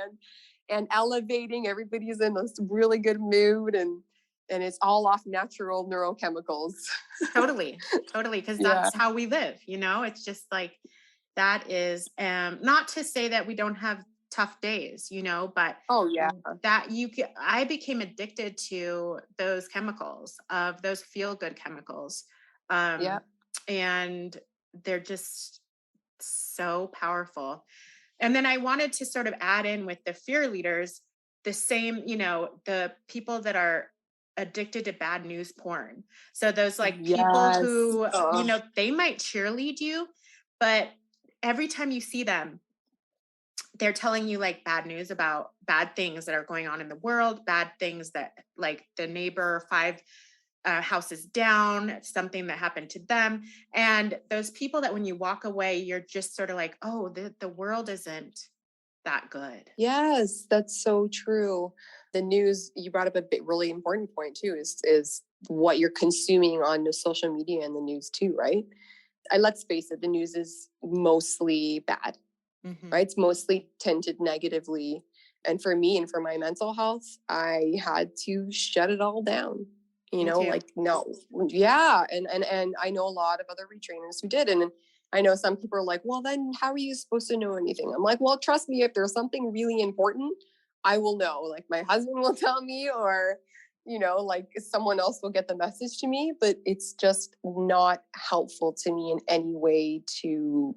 and elevating. Everybody's in this really good mood, and it's all off natural neurochemicals. Totally. Because that's how we live. It's just like, that is not to say that we don't have tough days, but Oh yeah. I became addicted to those chemicals, of those feel good chemicals. And they're just so powerful. And then I wanted to sort of add in with the fear leaders, the same, the people that are addicted to bad news porn. So those people who, they might cheerlead you, but every time you see them, they're telling you like bad news about bad things that are going on in the world, bad things that, like, the neighbor 5 houses down, something that happened to them. And those people that when you walk away, you're just sort of like, oh, the world isn't that good. Yes, that's so true. The news, you brought up a really important point too, is what you're consuming on the social media and the news too, right? Let's face it, the news is mostly bad, right? It's mostly tinted negatively. And for me and for my mental health, I had to shut it all down. Like, no, yeah. And I know a lot of other retrainers who did. And I know some people are like, well, then how are you supposed to know anything? I'm like, well, trust me, if there's something really important, I will know. Like, my husband will tell me, or, like, someone else will get the message to me, but it's just not helpful to me in any way to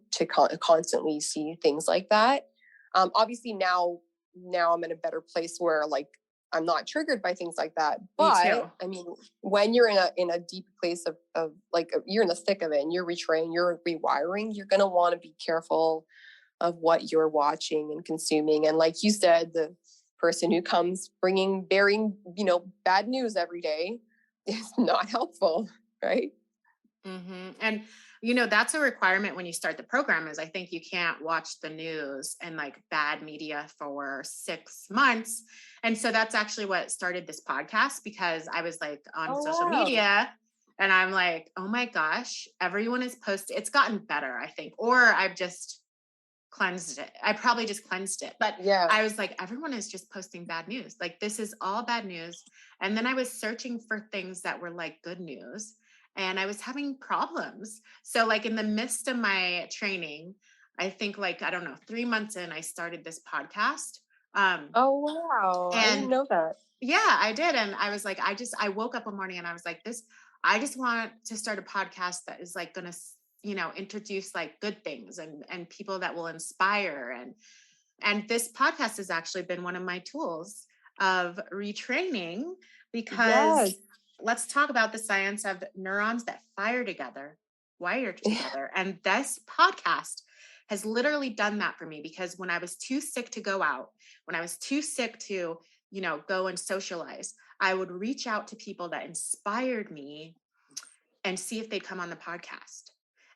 constantly see things like that. Obviously now I'm in a better place where, like, I'm not triggered by things like that. But I mean, when you're in a deep place of like, you're in the thick of it and you're retraining, you're rewiring, you're going to want to be careful of what you're watching and consuming. And like you said, the person who comes bearing, bad news every day is not helpful. Right. And, that's a requirement when you start the program, is I think you can't watch the news and like bad media for 6 months. And so that's actually what started this podcast, because I was like on social media and I'm like, oh my gosh, everyone is posting. It's gotten better, I think, or I've just cleansed it. I probably just cleansed it. But I was like, everyone is just posting bad news. Like, this is all bad news. And then I was searching for things that were like good news, and I was having problems. So like in the midst of my training, I think, like, I don't know, 3 months in, I started this podcast. Oh, wow. I didn't know that. Yeah, I did. And I was like, I woke up one morning and I was like, I just want to start a podcast that is like going to, introduce like good things and people that will inspire. And this podcast has actually been one of my tools of retraining, because let's talk about the science of neurons that fire together, wire together. And this podcast has literally done that for me, because when I was too sick to go out, when I was too sick to, go and socialize, I would reach out to people that inspired me and see if they'd come on the podcast.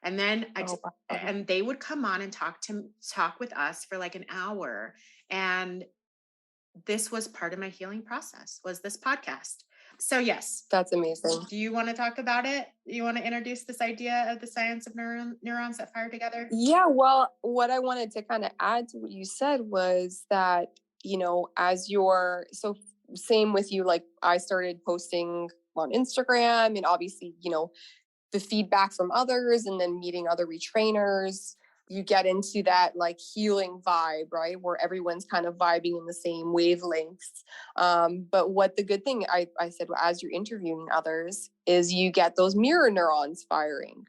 And then and they would come on and talk with us for like an hour. And this was part of my healing process, was this podcast. So yes, That's amazing. do you want to talk about it? You want to introduce this idea of the science of neurons that fire together? Yeah, well, what I wanted to kind of add to what you said was that, as your, so same with you, like I started posting on Instagram and obviously, the feedback from others and then meeting other retrainers, you get into that like healing vibe, right? Where everyone's kind of vibing in the same wavelengths. But what the good thing I said, as you're interviewing others, is you get those mirror neurons firing,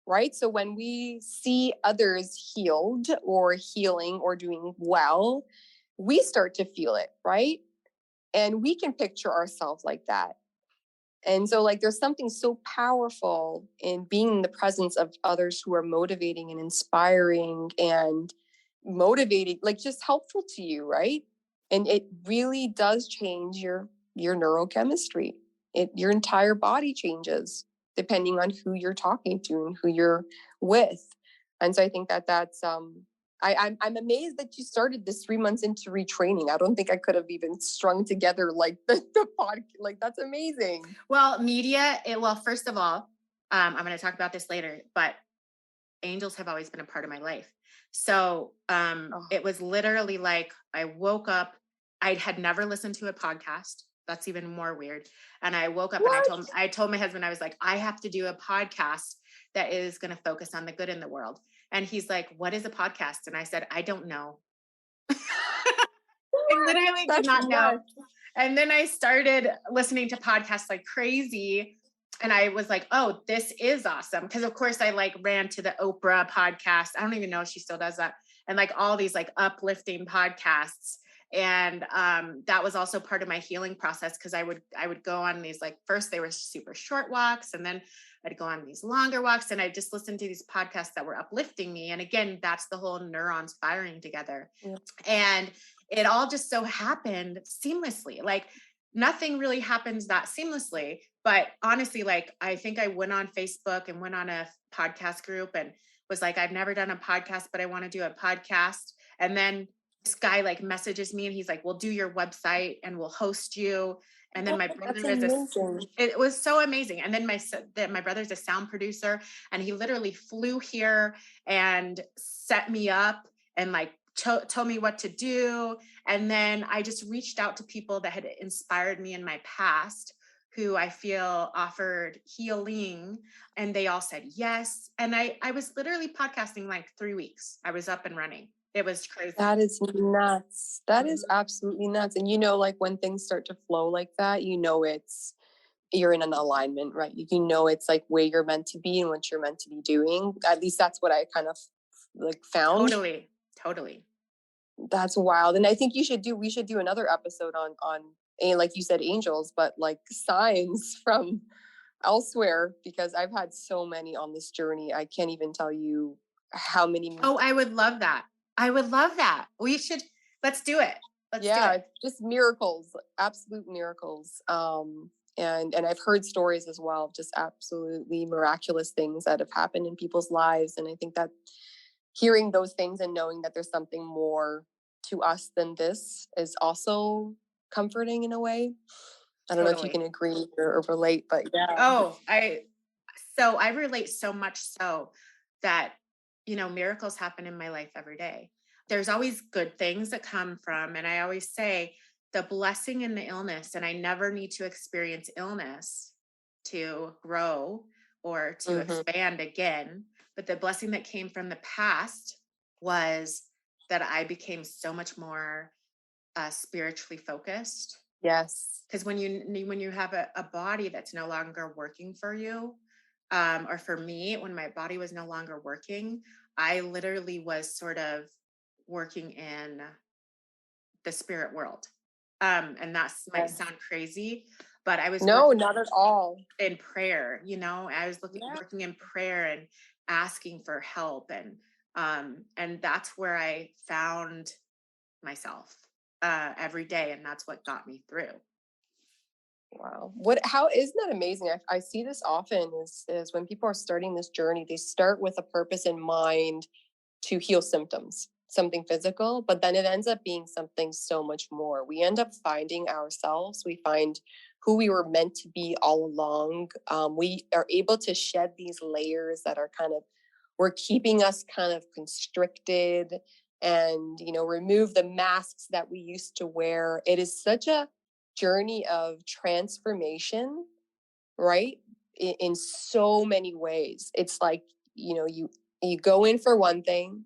right? So when we see others healed or healing or doing well, we start to feel it, right? And we can picture ourselves like that. And so, like, there's something so powerful in being in the presence of others who are motivating and inspiring and motivating, like, just helpful to you, right? And it really does change your neurochemistry. Your entire body changes depending on who you're talking to and who you're with. And so, I think I'm amazed that you started this 3 months into retraining. I don't think I could have even strung together like the pod. Like, that's amazing. Well, first of all, I'm going to talk about this later, but angels have always been a part of my life. So it was literally like I woke up, I had never listened to a podcast. That's even more weird. And I woke up and I told my husband, I was like, I have to do a podcast that is going to focus on the good in the world. And he's like, what is a podcast? And I said, I don't know. I literally did not know. And then I started listening to podcasts like crazy. And I was like, oh, this is awesome. Because of course I like ran to the Oprah podcast. I don't even know if she still does that. And like all these like uplifting podcasts. And that was also part of my healing process, because I would go on these, like, first they were super short walks, and then I'd go on these longer walks, and I just listened to these podcasts that were uplifting me. And again, that's the whole neurons firing together. Yep. And it all just so happened seamlessly. Like nothing really happens that seamlessly, but honestly, like I think I went on Facebook and went on a podcast group and was like, I've never done a podcast, but I want to do a podcast. And then this guy like messages me and he's like, we'll do your website and we'll host you. And then my brother it was so amazing. And then my brother's a sound producer, and he literally flew here and set me up and like told me what to do. And then I just reached out to people that had inspired me in my past, who I feel offered healing, and they all said yes. And I was literally podcasting like 3 weeks. I was up and running. It was crazy. That is nuts. That is absolutely nuts. And like when things start to flow like that, you're in an alignment, right? It's like where you're meant to be and what you're meant to be doing. At least that's what I kind of like found. Totally. That's wild. And I think we should do another episode on like you said, angels, but like signs from elsewhere, because I've had so many on this journey. I can't even tell you how many. Oh, I would love that. Let's do it. Just miracles, absolute miracles. And I've heard stories as well of just absolutely miraculous things that have happened in people's lives. And I think that hearing those things and knowing that there's something more to us than this is also comforting in a way. I don't know if you can agree or relate, but yeah. Oh, I relate so much so that, miracles happen in my life every day. There's always good things that come from, and I always say the blessing in the illness, and I never need to experience illness to grow or to expand again. But the blessing that came from the past was that I became so much more spiritually focused. Yes. Because when you have a body that's no longer working for you, or for me, when my body was no longer working, I literally was sort of working in the spirit world. And that might sound crazy, but I was not at all in prayer. I was working in prayer and asking for help, and that's where I found myself every day, and that's what got me through. Wow. How isn't that amazing? I see this often is when people are starting this journey, they start with a purpose in mind to heal symptoms, something physical, but then it ends up being something so much more. We end up finding ourselves. We find who we were meant to be all along. We are able to shed these layers that are kind of were keeping us kind of constricted, and remove the masks that we used to wear. It is such a journey of transformation, right? In so many ways. It's like, you go in for one thing.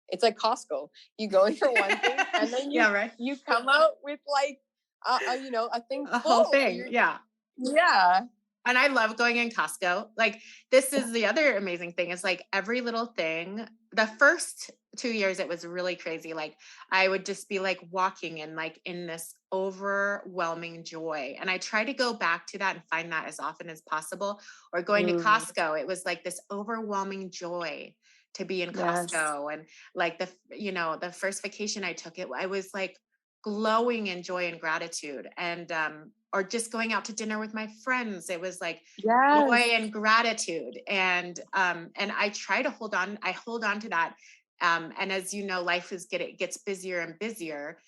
It's like Costco. You go in for one thing, and then you Yeah, right. you come out with like a thing A whole full. So thing. you're Yeah. yeah. And I love going in Costco. Like, this is the other amazing thing is like every little thing. The first 2 years, it was really crazy. Like, I would just be like walking and like in this overwhelming joy. And I try to go back to that and find that as often as possible. Or going to Mm, Costco, it was like this overwhelming joy to be in yes. Costco. And like the first vacation I took, I was like glowing in joy and gratitude. And or just going out to dinner with my friends, it was like joy Yes. and gratitude. And I hold on to that. And as you know, life gets busier and busier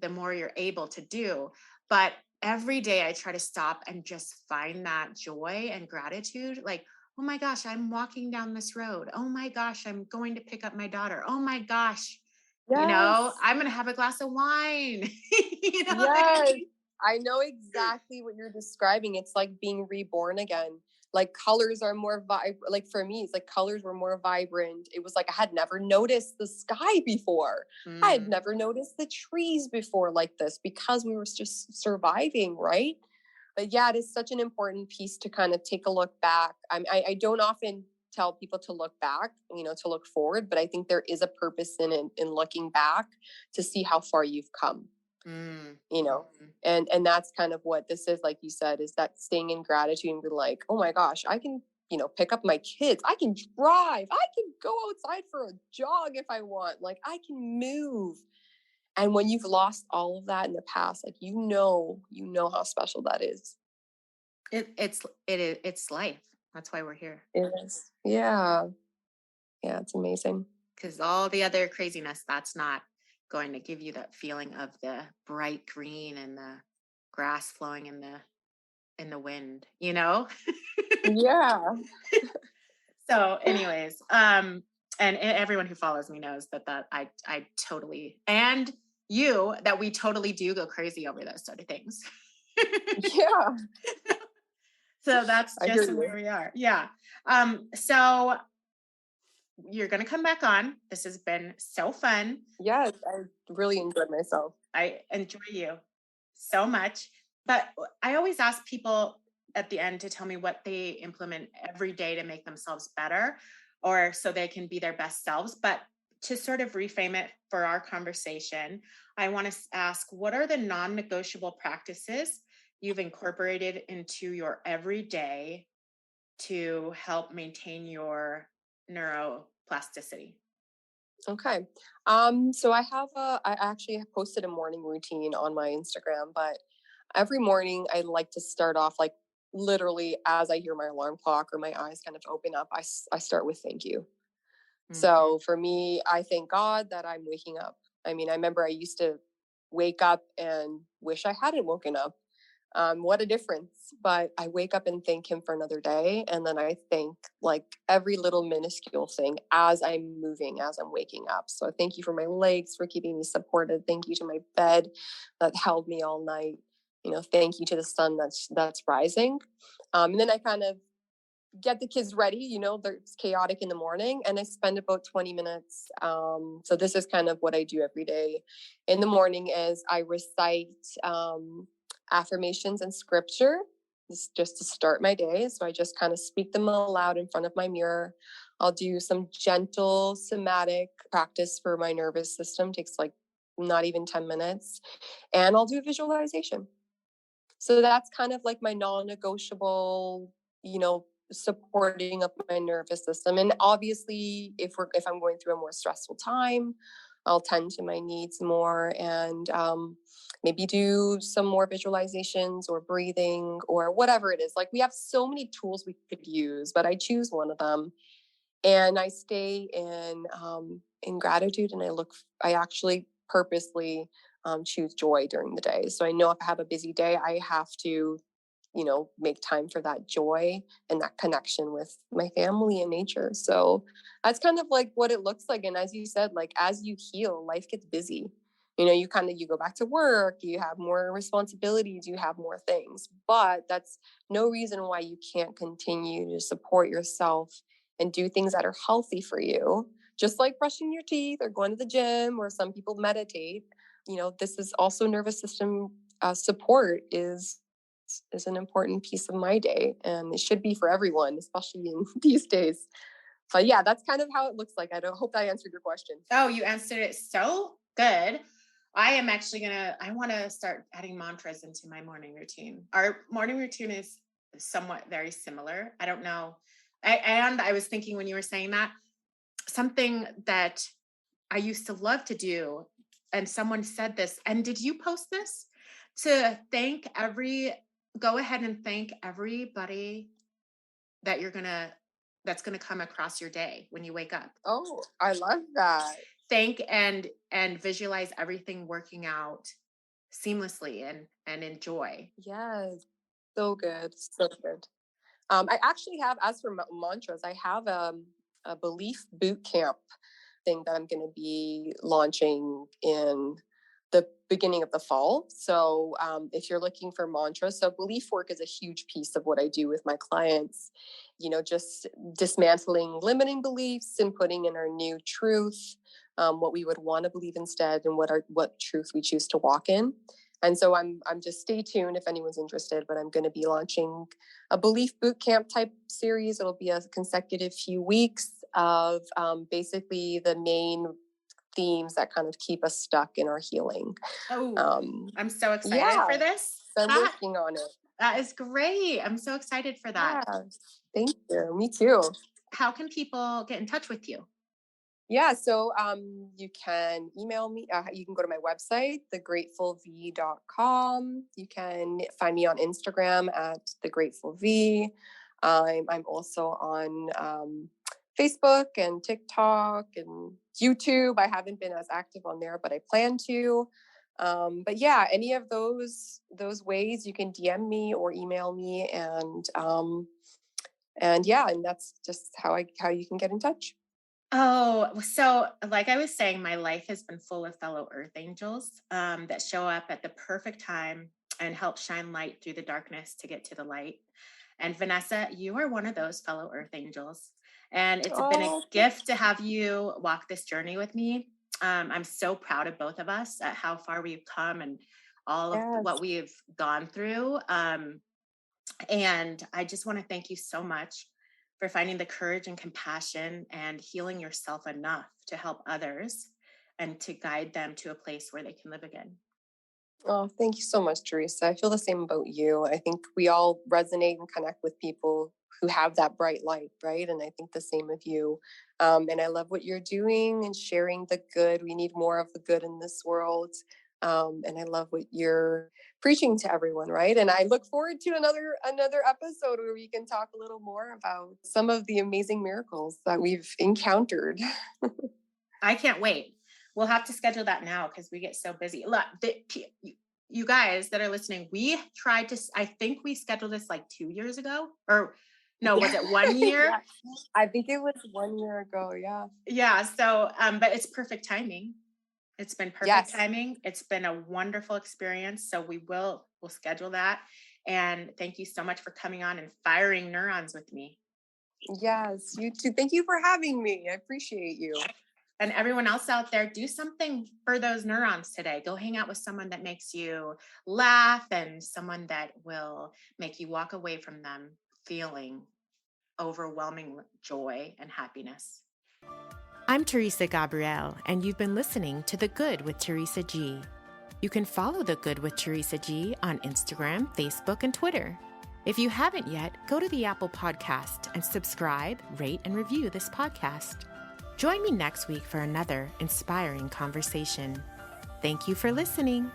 the more you're able to do. But every day I try to stop and just find that joy and gratitude. Like, oh my gosh, I'm walking down this road. Oh my gosh, I'm going to pick up my daughter. Oh my gosh, Yes. I'm going to have a glass of wine. What I Yes. mean? I know exactly what you're describing. It's like being reborn again. Like colors are more like for me, it's like colors were more vibrant. It was like I had never noticed the sky before. I had Mm, never noticed the trees before like this because we were just surviving, right? But yeah, it is such an important piece to kind of take a look back. I don't often tell people to look back, to look forward, but I think there is a purpose in looking back to see how far you've come, mm, you know. mhm. And that's kind of what this is, like you said, is that staying in gratitude and be like, oh my gosh, I can, pick up my kids, I can drive, I can go outside for a jog if I want, like I can move. And when you've lost all of that in the past, like you know how special that is. It's life. That's why we're here. It is. Yeah. Yeah, it's amazing. Because all the other craziness, that's not going to give you that feeling of the bright green and the grass flowing in the wind, you know? Yeah. So, anyways, and everyone who follows me knows that I totally, and you, that we totally do go crazy over those sort of things. Yeah. So that's I hear just where you. we are. Yeah. So you're gonna come back on. This has been so fun. Yes, I really enjoyed myself. I enjoy you so much. But I always ask people at the end to tell me what they implement every day to make themselves better or so they can be their best selves. But to sort of reframe it for our conversation, I want to ask, what are the non negotiable practices you've incorporated into your everyday to help maintain your neuroplasticity? Okay. So I actually have posted a morning routine on my Instagram, but every morning I like to start off like literally as I hear my alarm clock or my eyes kind of open up, I start with thank you. Mhm. So for me, I thank God that I'm waking up. I mean, I remember I used to wake up and wish I hadn't woken up. What a difference. But I wake up and thank him for another day. And then I thank like every little minuscule thing as I'm moving, as I'm waking up. So thank you for my legs, for keeping me supported. Thank you to my bed that held me all night. Thank you to the sun that's rising. And then I kind of get the kids ready. It's chaotic in the morning, and I spend about 20 minutes. So this is kind of what I do every day in the morning is I recite affirmations and scripture just to start my day. So I just kind of speak them aloud in front of my mirror. I'll do some gentle somatic practice for my nervous system. Takes like not even 10 minutes. And I'll do visualization. So that's kind of like my non-negotiable, supporting of my nervous system. And obviously, if I'm going through a more stressful time, I'll tend to my needs more and maybe do some more visualizations or breathing or whatever it is. Like we have so many tools we could use, but I choose one of them. And I stay in gratitude, and I actually purposely choose joy during the day. So I know if I have a busy day, I have to, make time for that joy and that connection with my family and nature. So that's kind of like what it looks like. And as you said, like as you heal, life gets busy. You go back to work, you have more responsibilities, you have more things, but that's no reason why you can't continue to support yourself and do things that are healthy for you, just like brushing your teeth or going to the gym, or some people meditate. This is also nervous system support is an important piece of my day, and it should be for everyone, especially in these days. But yeah, that's kind of how it looks like. I don't hope that answered your question. Oh, you answered it so good. I am actually I want to start adding mantras into my morning routine. Our morning routine is somewhat very similar. I don't know. And I was thinking when you were saying that, something that I used to love to do, and someone said this, and did you post this? To go ahead and thank everybody that that's gonna come across your day when you wake up. Oh, I love that. Thank and visualize everything working out seamlessly and enjoy. Yes, so good, so good. I actually have, as for mantras, I have a belief boot camp thing that I'm going to be launching in the beginning of the fall. So if you're looking for mantras, so belief work is a huge piece of what I do with my clients, just dismantling limiting beliefs and putting in our new truth, what we would want to believe instead, and what truth we choose to walk in. And so I'm just, stay tuned if anyone's interested, but I'm going to be launching a belief boot camp type series. It'll be a consecutive few weeks of basically the main themes that kind of keep us stuck in our healing. I'm so excited for this. So I'm working on it. That is great. I'm so excited for that. Yeah, thank you. Me too. How can people get in touch with you? Yeah, so you can email me. You can go to my website, thegratefulv.com. You can find me on Instagram at thegratefulv. I'm also on Facebook and TikTok and YouTube. I haven't been as active on there, but I plan to. But yeah, any of those ways, you can DM me or email me, and that's just how you can get in touch. Oh, so like I was saying, my life has been full of fellow earth angels that show up at the perfect time and help shine light through the darkness to get to the light. And Vanessa, you are one of those fellow earth angels. And it's been a gift to have you walk this journey with me. I'm so proud of both of us at how far we've come and all of what we've gone through. And I just want to thank you so much for finding the courage and compassion and healing yourself enough to help others and to guide them to a place where they can live again. Oh, thank you so much, Teresa. I feel the same about you. I think we all resonate and connect with people who have that bright light, right? And I think the same of you. And I love what you're doing and sharing the good. We need more of the good in this world. And I love what you're preaching to everyone, right? And I look forward to another episode where we can talk a little more about some of the amazing miracles that we've encountered. I can't wait. We'll have to schedule that now because we get so busy. Look, you guys that are listening, I think we scheduled this like 2 years ago, or no, was it 1 year? Yeah. I think it was 1 year ago. Yeah. Yeah. So, but it's perfect timing. It's been perfect timing. It's been a wonderful experience. So we'll schedule that. And thank you so much for coming on and firing neurons with me. Yes, you too. Thank you for having me. I appreciate you. And everyone else out there, do something for those neurons today. Go hang out with someone that makes you laugh and someone that will make you walk away from them feeling overwhelming joy and happiness. I'm Teresa Gabrielle, and you've been listening to The Good with Teresa G. You can follow The Good with Teresa G on Instagram, Facebook, and Twitter. If you haven't yet, go to the Apple Podcast and subscribe, rate, and review this podcast. Join me next week for another inspiring conversation. Thank you for listening.